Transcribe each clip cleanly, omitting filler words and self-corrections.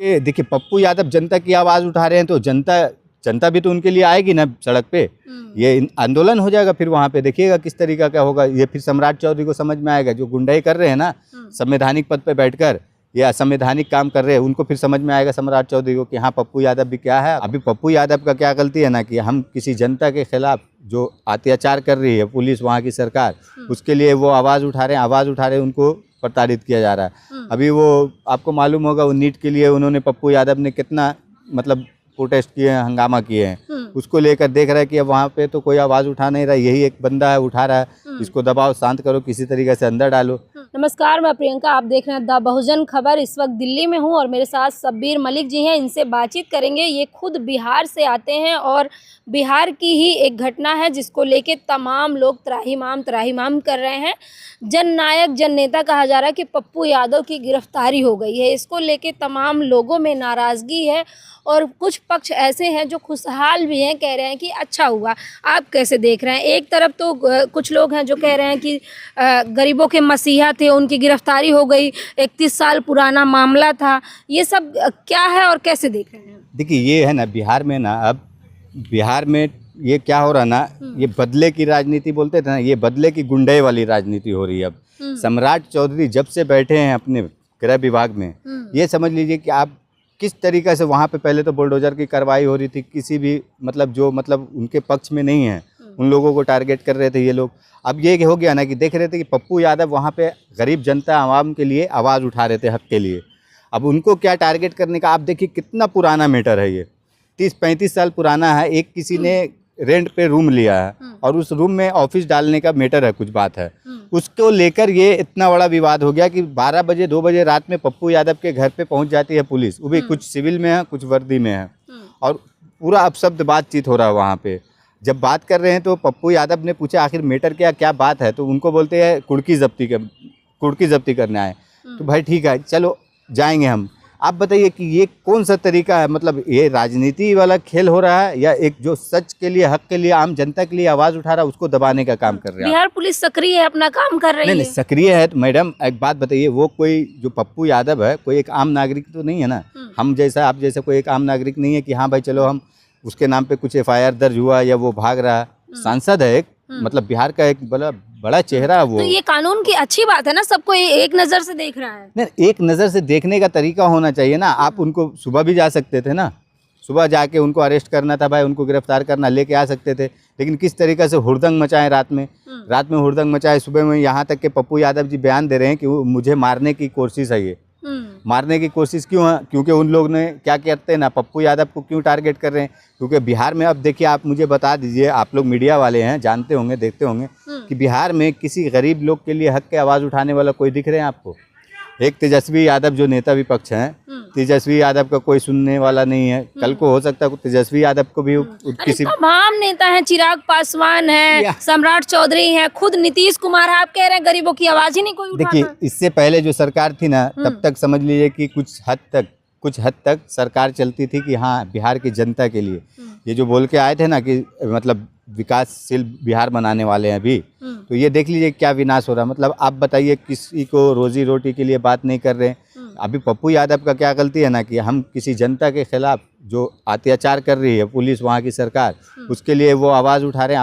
देखिए पप्पू यादव जनता की आवाज़ उठा रहे हैं तो जनता भी तो उनके लिए आएगी ना सड़क पे। ये आंदोलन हो जाएगा फिर वहाँ पे, देखिएगा किस तरीका का होगा। ये फिर सम्राट चौधरी को समझ में आएगा, जो गुंडाई कर रहे हैं ना संवैधानिक पद पे बैठकर ये असंवैधानिक काम कर रहे हैं, उनको फिर समझ में आएगा सम्राट चौधरी को कि हाँ पप्पू यादव भी क्या है। अभी पप्पू यादव का क्या गलती है ना कि हम किसी जनता के खिलाफ जो अत्याचार कर रही है पुलिस, वहाँ की सरकार, उसके लिए वो आवाज़ उठा रहे हैं, उनको प्रताड़ित किया जा रहा है। अभी वो आपको मालूम होगा वो नीट के लिए उन्होंने पप्पू यादव ने कितना मतलब प्रोटेस्ट किए हैं, हंगामा किए हैं, उसको लेकर देख रहा है कि अब वहाँ पे तो कोई आवाज़ उठा नहीं रहा, यही एक बंदा है उठा रहा है, इसको दबाओ, शांत करो, किसी तरीके से अंदर डालो। नमस्कार, मैं प्रियंका, आप देख रहे हैं द बहुजन खबर। इस वक्त दिल्ली में हूं और मेरे साथ शब्बीर मलिक जी हैं, इनसे बातचीत करेंगे। ये खुद बिहार से आते हैं और बिहार की ही एक घटना है जिसको लेके तमाम लोग त्राहिमाम कर रहे हैं। जननायक जननेता कहा जा रहा है कि पप्पू यादव की गिरफ्तारी हो गई है, इसको लेके तमाम लोगों में नाराज़गी है और कुछ पक्ष ऐसे हैं जो खुशहाल भी हैं, कह रहे हैं कि अच्छा हुआ। आप कैसे देख रहे हैं? एक तरफ तो कुछ लोग हैं जो कह रहे हैं कि गरीबों के मसीहा थे, उनकी गिरफ्तारी हो गई, 31 साल पुराना मामला था। ये सब क्या है और कैसे देख रहे हैं? देखिए ये है ना बिहार में ना, अब बिहार में ये क्या हो रहा ना, ये बदले की राजनीति बोलते थे ना, ये बदले की गुंडे वाली राजनीति हो रही है अब। सम्राट चौधरी जब से बैठे हैं अपने गृह विभाग में, ये समझ लीजिए कि आप किस तरीक़े से वहाँ पे पहले तो बुलडोजर की कार्रवाई हो रही थी, किसी भी मतलब जो मतलब उनके पक्ष में नहीं है उन लोगों को टारगेट कर रहे थे ये लोग। अब ये हो गया ना कि देख रहे थे कि पप्पू यादव वहाँ पे गरीब जनता आवाम के लिए आवाज़ उठा रहे थे, हक के लिए। अब उनको क्या टारगेट करने का, आप देखिए कितना पुराना मैटर है ये, 30-35 साल पुराना है। एक किसी ने रेंट पे रूम लिया है और उस रूम में ऑफिस डालने का मैटर है, कुछ बात है, उसको लेकर ये इतना बड़ा विवाद हो गया कि 12 बजे 2 बजे रात में पप्पू यादव के घर पे पहुंच जाती है पुलिस, वो भी कुछ सिविल में है कुछ वर्दी में है, और पूरा अपशब्द बातचीत हो रहा है वहाँ पे। जब बात कर रहे हैं तो पप्पू यादव ने पूछा आखिर मैटर क्या बात है, तो उनको बोलते हैं कुर्की जब्ती करने आए। तो भाई ठीक है चलो जाएंगे हम। आप बताइए कि ये कौन सा तरीका है, मतलब ये राजनीति वाला खेल हो रहा है या एक जो सच के लिए, हक के लिए, आम जनता के लिए आवाज़ उठा रहा है उसको दबाने का काम कर रहे हैं? बिहार पुलिस सक्रिय है, अपना काम कर रही है। नहीं सक्रिय है तो मैडम एक बात बताइए, वो कोई जो पप्पू यादव है कोई एक आम नागरिक तो नहीं है ना, हम जैसा आप जैसा कोई एक आम नागरिक नहीं है कि हाँ भाई चलो हम उसके नाम पे कुछ FIR दर्ज हुआ या वो भाग रहा है। सांसद है एक, मतलब बिहार का एक बड़ा चेहरा है वो। तो ये कानून की अच्छी बात है ना, सबको एक नज़र से देख रहा है। नहीं, एक नज़र से देखने का तरीका होना चाहिए ना। आप उनको सुबह भी जा सकते थे ना, सुबह जाके उनको अरेस्ट करना था भाई, उनको गिरफ्तार करना, लेके आ सकते थे, लेकिन किस तरीके से हुड़दंग मचाए रात में हुड़दंग मचाए। सुबह में यहाँ तक के पप्पू यादव जी बयान दे रहे हैं कि मुझे मारने की कोशिश है। ये मारने की कोशिश क्यों है? क्योंकि उन लोग ने क्या कहते हैं ना, पप्पू यादव को क्यों टारगेट कर रहे हैं? क्योंकि बिहार में, अब देखिए आप मुझे बता दीजिए, आप लोग मीडिया वाले हैं, जानते होंगे, देखते होंगे कि बिहार में किसी गरीब लोग के लिए हक के आवाज़ उठाने वाला कोई दिख रहे हैं आपको? एक तेजस्वी यादव जो नेता विपक्ष हैं, तेजस्वी यादव का कोई सुनने वाला नहीं है। कल को हो सकता है तेजस्वी यादव को भी किसी तमाम नेता हैं, चिराग पासवान है, सम्राट चौधरी है, खुद नीतीश कुमार है, आप कह रहे हैं गरीबों की आवाज ही नहीं कोई उठाता। देखिए इससे पहले जो सरकार थी ना, तब तक समझ लीजिए कि कुछ हद तक सरकार चलती थी कि हाँ बिहार की जनता के लिए, ये जो बोल के आए थे ना कि मतलब विकासशील बिहार बनाने वाले हैं अभी, तो ये देख लीजिए क्या विनाश हो रहा है। मतलब आप बताइए, किसी को रोजी रोटी के लिए बात नहीं कर रहे हैं। अभी पप्पू यादव का क्या गलती है ना कि हम किसी जनता के खिलाफ जो अत्याचार कर रही है पुलिस, वहाँ की सरकार, उसके लिए वो आवाज़ उठा रहे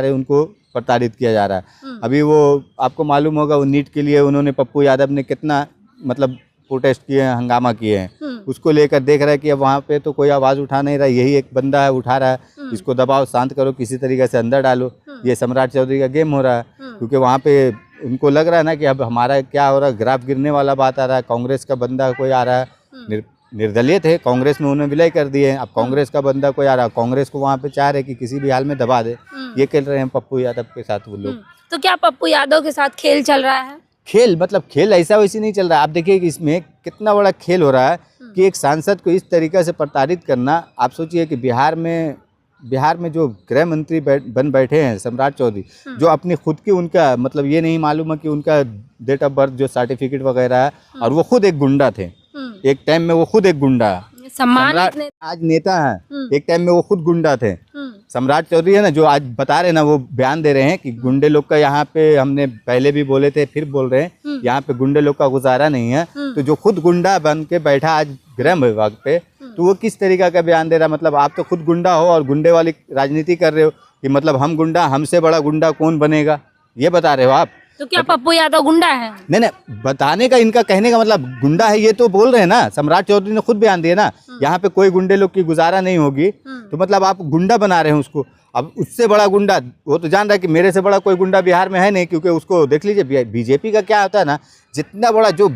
हैं, उनको प्रताड़ित किया जा रहा है। अभी वो आपको मालूम होगा वो नीट के लिए उन्होंने पप्पू यादव ने कितना मतलब प्रोटेस्ट किए हैं, हंगामा किए हैं, उसको लेकर देख रहा है कि अब वहाँ पे तो कोई आवाज़ उठा नहीं रहा, यही एक बंदा है उठा रहा है, इसको दबाओ, शांत करो, किसी तरीके से अंदर डालो। ये सम्राट चौधरी का गेम हो रहा है, क्योंकि वहाँ पे उनको लग रहा है ना कि अब हमारा क्या हो रहा है, ग्राफ गिरने वाला बात आ रहा है। कांग्रेस का बंदा कोई आ रहा है, निर्दलीय थे, कांग्रेस में उन्होंने विलय कर दिए, अब कांग्रेस का बंदा कोई आ रहा है, कांग्रेस को वहाँ पे चाह रहे कि किसी भी हाल में दबा दे। ये खेल रहे हैं पप्पू यादव के साथ वो लोग। तो क्या पप्पू यादव के साथ खेल चल रहा है? खेल मतलब खेल ऐसा वैसे नहीं चल रहा है। आप देखिए कि इसमें कितना बड़ा खेल हो रहा है कि एक सांसद को इस तरीके से प्रताड़ित करना। आप सोचिए कि बिहार में जो गृह मंत्री बन बैठे हैं सम्राट चौधरी, जो अपनी खुद की, उनका मतलब ये नहीं मालूम है कि उनका डेट ऑफ बर्थ जो सर्टिफिकेट वगैरह है, और वो खुद एक गुंडा थे, एक टाइम में वो खुद एक गुंडा, सम्राट आज नेता है, एक टाइम में वो खुद गुंडा थे। सम्राट चौधरी है ना, जो आज बता रहे हैं ना, वो बयान दे रहे हैं कि गुंडे लोग का यहाँ पे, हमने पहले भी बोले थे फिर बोल रहे हैं, यहाँ पे गुंडे लोग का गुजारा नहीं है। तो जो खुद गुंडा बन के बैठा आज गृह विभाग पे, तो वो किस तरीका का बयान दे रहा है? मतलब आप तो खुद गुंडा हो और गुंडे वाली राजनीति कर रहे हो कि मतलब हम गुंडा, हमसे बड़ा गुंडा कौन बनेगा, ये बता रहे हो आप। तो क्या पप्पू यादव गुंडा है? नहीं नहीं, बताने का, इनका कहने का मतलब गुंडा है ये तो बोल रहे हैं ना, सम्राट चौधरी ने खुद बयान दिया ना, यहाँ पे कोई गुंडे लोग की गुजारा नहीं होगी, तो मतलब आप गुंडा बना रहे हैं उसको। अब उससे बड़ा गुंडा, वो तो जान रहा है कि मेरे से बड़ा कोई गुंडा बिहार में है नहीं, क्योंकि उसको देख लीजिए, बीजेपी का क्या होता है ना, जितना बड़ा जो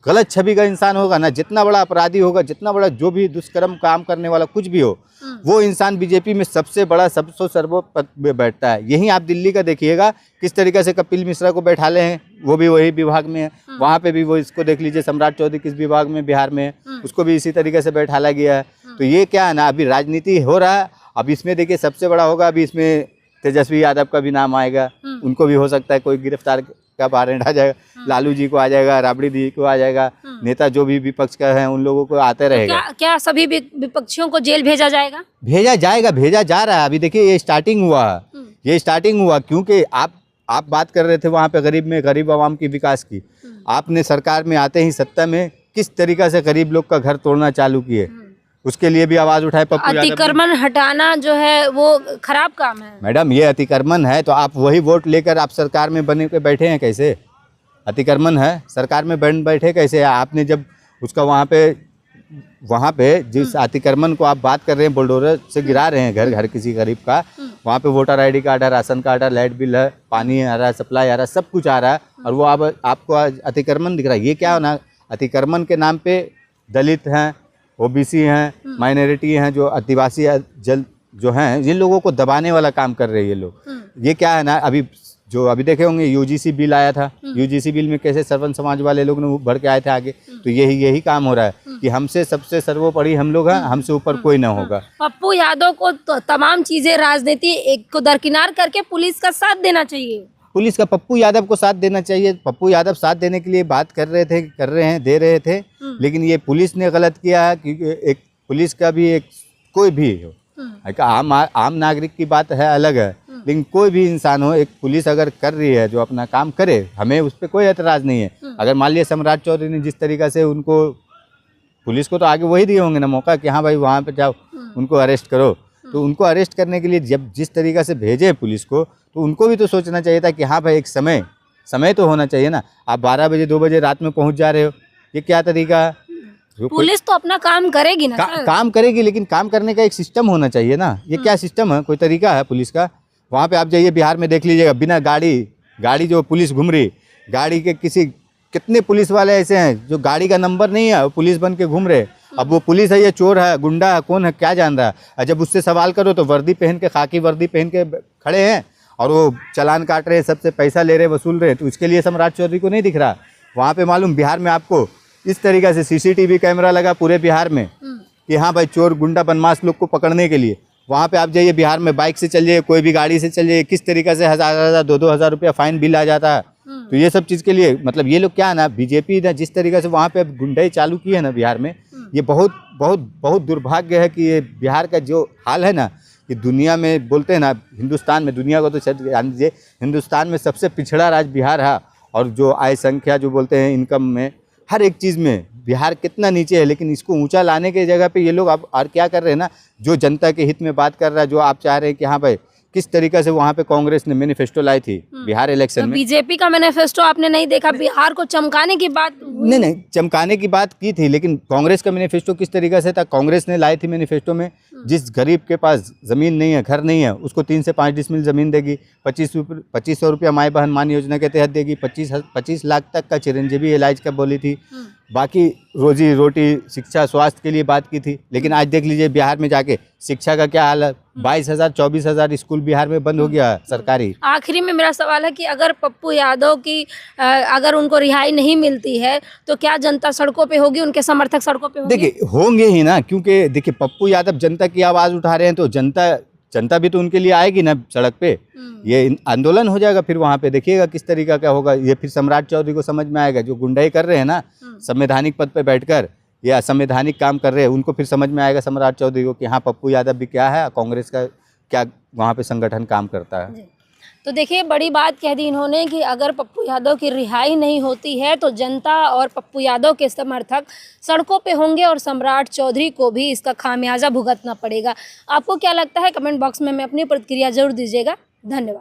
गलत छवि का इंसान होगा ना, जितना बड़ा अपराधी होगा, जितना बड़ा जो भी दुष्कर्म काम करने वाला कुछ भी हो, वो इंसान बीजेपी में सबसे बड़ा, सबसे सर्वोपद में बैठता है। यही आप दिल्ली का देखिएगा किस तरीके से कपिल मिश्रा को बैठा ले हैं, वो भी वही विभाग में है, वहाँ पे भी वो, इसको देख लीजिए सम्राट चौधरी किस विभाग में बिहार में है, उसको भी इसी तरीके से बैठाला गया है। तो ये क्या है ना, अभी राजनीति हो रहा है। अब इसमें देखिए सबसे बड़ा होगा, अभी इसमें तेजस्वी यादव का भी नाम आएगा, उनको भी हो सकता है कोई गिरफ्तार का वारंट आ जाएगा, लालू जी को आ जाएगा, राबड़ी जी को आ जाएगा, नेता जो भी विपक्ष का है उन लोगों को आते रहेगा। क्या सभी विपक्षियों को जेल भेजा जाएगा? भेजा जाएगा, भेजा जा रहा है। अभी देखिए ये स्टार्टिंग हुआ, क्योंकि आप बात कर रहे थे वहाँ पे गरीब आवाम की विकास की, आपने सरकार में आते ही सत्ता में किस तरीका से गरीब लोग का घर तोड़ना चालू किए, उसके लिए भी आवाज उठाए पप्पू यादव। अतिक्रमण हटाना जो है वो खराब काम है मैडम, ये अतिक्रमण है तो आप वही वोट लेकर आप सरकार में बने के बैठे हैं कैसे? अतिक्रमण है, सरकार में बन बैठे कैसे? आपने जब उसका वहाँ पे जिस अतिक्रमण को आप बात कर रहे हैं, बुलडोजर से गिरा रहे हैं घर किसी गरीब का, वहाँ पे वोटर ID कार्ड है, राशन कार्ड है, लाइट बिल है, पानी आ रहा है, सप्लाई आ रहा है, सब कुछ आ रहा है, और वो आपको अतिक्रमण दिख रहा है। ये क्या हो ना, अतिक्रमण के नाम पे दलित हैं, OBC हैं, माइनॉरिटी हैं, जो आदिवासी जो हैं, जिन लोगों को दबाने वाला काम कर रहे हैं ये लोग। ये क्या है ना, अभी देखे होंगे UGC बिल आया था, UGC बिल में कैसे सर्वन समाज वाले लोग ने बढ़ के आए थे आगे, तो यही काम हो रहा है कि हमसे सबसे सर्वोपरि हम लोग हैं, हमसे ऊपर कोई ना होगा। पप्पू यादव को तो तमाम चीजें, राजनीति एक को दरकिनार करके पुलिस का साथ देना चाहिए। पुलिस का पप्पू यादव को साथ देना चाहिए। पप्पू यादव साथ देने के लिए बात कर रहे थे, लेकिन ये पुलिस ने गलत किया है, क्योंकि एक पुलिस का भी कोई भी हो, आम नागरिक की बात है अलग है, लेकिन कोई भी इंसान हो, एक पुलिस अगर कर रही है जो अपना काम करे, हमें उस पर कोई एतराज़ नहीं है। अगर मान लिया सम्राट चौधरी ने जिस तरीक़ा से उनको, पुलिस को तो आगे वही दिए होंगे ना मौका कि हाँ भाई वहाँ पे जाओ, उनको अरेस्ट करो, तो उनको अरेस्ट करने के लिए जब जिस तरीक़ा से भेजे पुलिस को, तो उनको भी तो सोचना चाहिए था कि हाँ भाई एक समय तो होना चाहिए ना। आप 12 बजे 2 बजे रात में पहुँच जा रहे हो, ये क्या तरीका है? पुलिस तो अपना काम करेगी ना, काम करेगी, लेकिन काम करने का एक सिस्टम होना चाहिए ना। ये क्या सिस्टम है? कोई तरीका है पुलिस का? वहाँ पे आप जाइए बिहार में देख लीजिएगा, बिना गाड़ी जो पुलिस घूम रही, गाड़ी के कितने पुलिस वाले ऐसे हैं जो गाड़ी का नंबर नहीं है, वो पुलिस बन के घूम रहे। अब वो पुलिस है, ये चोर है, गुंडा है, कौन है, क्या जान रहा है? और जब उससे सवाल करो तो वर्दी पहन के, खाकी वर्दी पहन के खड़े हैं और वो चालान काट रहे हैं, सबसे पैसा ले रहे, वसूल रहे। तो उसके लिए सम्राट चौधरी को नहीं दिख रहा। वहाँ पे मालूम बिहार में आपको इस तरीक़े से CCTV कैमरा लगा पूरे बिहार में कि हाँ भाई चोर गुंडा बदमाश लोग को पकड़ने के लिए। वहाँ पे आप जाइए बिहार में, बाइक से चलिए, कोई भी गाड़ी से चलिए, किस तरीक़े से 1000 2-2 हज़ार रुपया फाइन बिल आ जाता है। तो ये सब चीज़ के लिए मतलब ये लोग क्या है ना, बीजेपी ने जिस तरीक़े से वहाँ पे गुंडाई चालू की है ना बिहार में, ये बहुत बहुत बहुत दुर्भाग्य है कि ये बिहार का जो हाल है ना, कि दुनिया में बोलते हैं ना, हिंदुस्तान में, दुनिया को तो जान दीजिए, हिंदुस्तान में सबसे पिछड़ा राज्य बिहार है। और जो आय संख्या जो बोलते हैं, इनकम में, हर एक चीज़ में बिहार कितना नीचे है, लेकिन इसको ऊंचा लाने के जगह पे ये लोग अब और क्या कर रहे हैं ना, जो जनता के हित में बात कर रहा है, जो आप चाह रहे हैं कि हाँ भाई किस तरीके से वहाँ पे कांग्रेस ने मैनिफेस्टो लाई थी बिहार इलेक्शन में। बीजेपी का मैनिफेस्टो आपने नहीं देखा? बिहार को चमकाने की बात नहीं, चमकाने की बात की थी, लेकिन कांग्रेस का मैनिफेस्टो किस तरीके से था? कांग्रेस ने लाई थी मैनिफेस्टो में, जिस गरीब के पास ज़मीन नहीं है, घर नहीं है, उसको 3 से 5 डिसमिल ज़मीन देगी, 2500 रुपया माई बहन मान योजना के तहत देगी, 25 लाख तक का चिरंजीवी इलाज का बोली थी, बाकी रोजी रोटी, शिक्षा, स्वास्थ्य के लिए बात की थी। लेकिन आज देख लीजिए बिहार में जाके शिक्षा का क्या हाल है। 22,000 24,000 स्कूल बिहार में बंद हो गया सरकारी। आखिरी में मेरा सवाल है कि अगर पप्पू यादव की अगर उनको रिहाई नहीं मिलती है तो क्या जनता सड़कों पे होगी, उनके समर्थक सड़कों पे होंगे? देखिए होंगे ही ना, क्योंकि देखिए पप्पू यादव जनता की आवाज़ उठा रहे हैं, तो जनता भी तो उनके लिए आएगी ना सड़क पे। ये आंदोलन हो जाएगा, फिर वहाँ पे देखिएगा किस तरीका क्या होगा। ये फिर सम्राट चौधरी को समझ में आएगा, जो गुंडाई कर रहे हैं ना संवैधानिक पद पे बैठकर, या असंवैधानिक काम कर रहे हैं, उनको फिर समझ में आएगा सम्राट चौधरी को कि हाँ पप्पू यादव भी क्या है, कांग्रेस का क्या वहाँ पे संगठन काम करता है। जी। तो देखिए बड़ी बात कह दी इन्होंने कि अगर पप्पू यादव की रिहाई नहीं होती है तो जनता और पप्पू यादव के समर्थक सड़कों पे होंगे और सम्राट चौधरी को भी इसका खामियाजा भुगतना पड़ेगा। आपको क्या लगता है कमेंट बॉक्स में अपनी प्रतिक्रिया जरूर दीजिएगा। धन्यवाद।